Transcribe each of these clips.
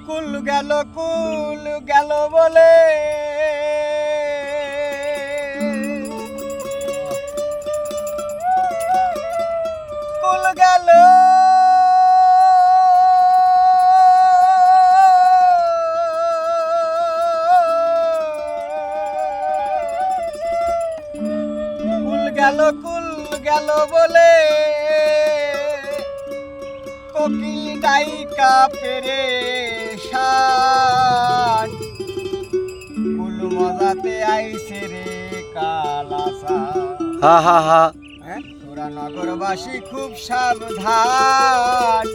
কুল গেল বলে কুল গেল কুল গেল বলে কোকিল ডাইকা পেরেশান কুল মজাতে আইছে রে কালাসা হা হা হা তোরা নগরবাসী খুব সাবধান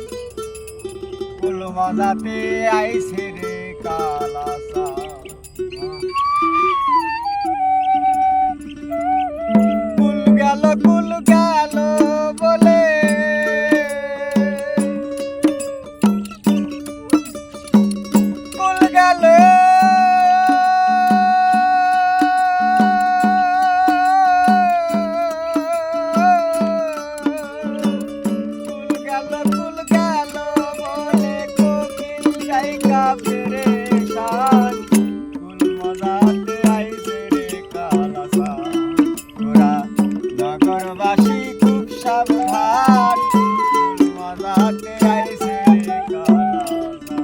কুল মজাতে আইছে রে কালাসা কুল গেল বলে কুল গেল বলে কোকিল ডাইকা পেরেশান কুল মজাতে আইছে রে কালাসা তোরা নগরবাসী খুব সাবধান কুল মজাতে আইছে রে কালাসা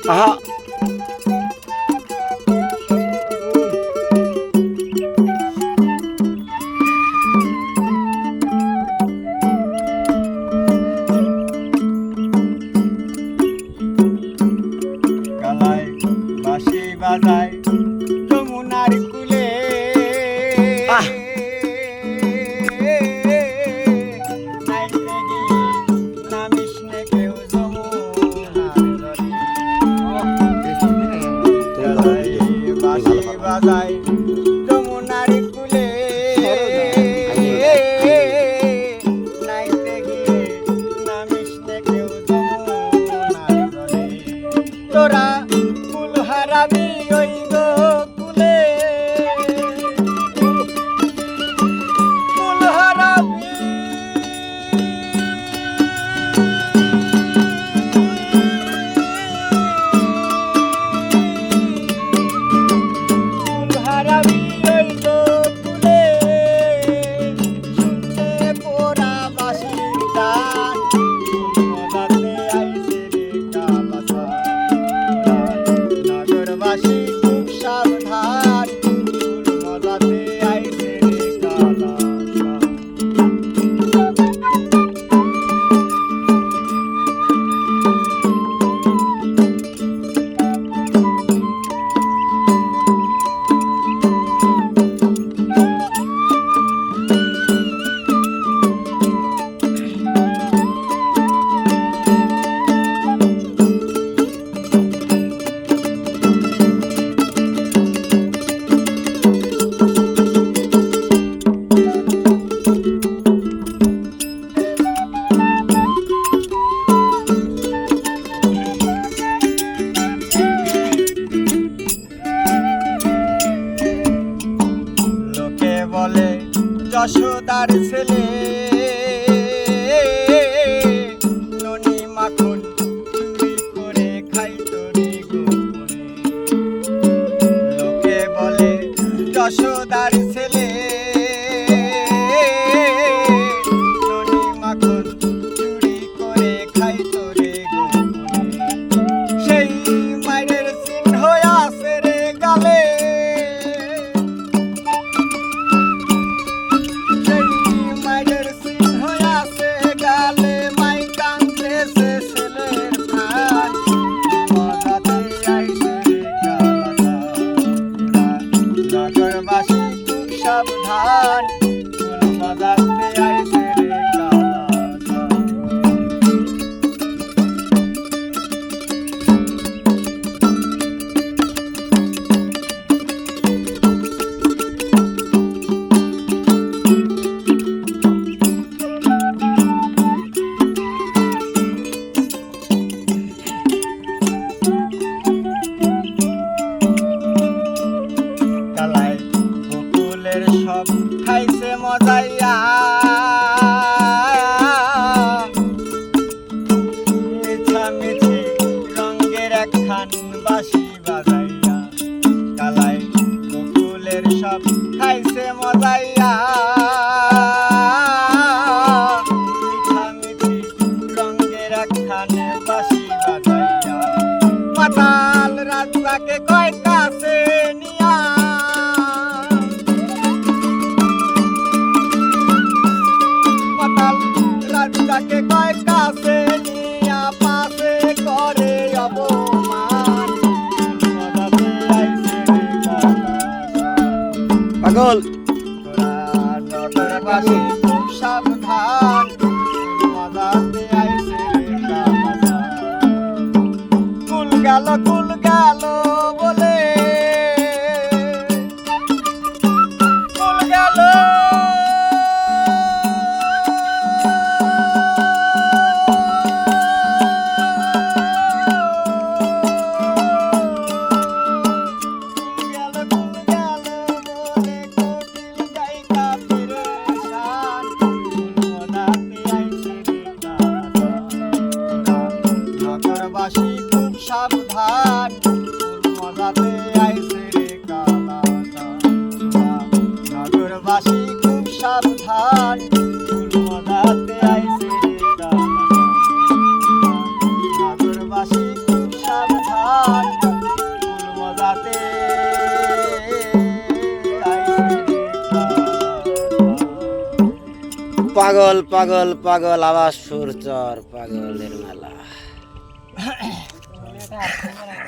আহা গলায় বাঁশি বাজায় যমুনার কুলে নাইতে গিয়ে নামিস নে কেউ যমুনার জলে বাঁশি বাজায় যমুনার কুলে নাইতে গিয়ে নামিস নে কেউ যমুনার জলে তোরা কুল হারাবি ওই গো কুলে কুল হারাবি কুল হারাবি ওই গো কুলে শুনতে পোড়া বাঁশির গান কুল মজাতে আইছে রে কালাসা নগরবাসী খুব সাবধান কুল মজাতে আইছে রে কালাসা লোকে বলে যশোদার ছেলে ননি মাখন চুরি করে খাইতো রে গোপনে লোকে বলে যশোদার ছেলে ননি মাখন চুরি করে খাইতো রে গোপনে সেই মায়ের চিহ্ন আছে রে গালে সেই মায়ের চিহ্ন আছে গালে মাই কাঁদতেছে ছেলের প্রাণ মজাতে আইছে রে কালাসা নগরবাসী খুব মিছি রঙের একখান বাঁশি বাজাইয়া কালাই বকুলের সব খাইছে মজাইয়া মিঠা মিছি রঙের একখান বাঁশি বাজাইয়া মাতাল রাজাকে কয় কাছে নিয়া মাতাল রাজাকে কয় কাছে নিয়া পাশে করে অপমান মজাতে আইছে রে কালা পাগল তোরা নগরবাসী খুব সাবধান মজাতে আইছে রে কালা কুল গেল বলে কুল গেল বলে কোকিল গায়িকা পেরেশান কুল মজাতে আইছে রে কালা নগরবাসী খুব সাবধান ফুল মজাতে আইছে রে কালা নগরবাসী খুব সাবধান ফুল মজাতে আইছে রে কালা নগরবাসী খুব সাবধান ফুল মজাতে আইছে রে কালা পাগল পাগল পাগল আবার সুর চর পাগলের মেলা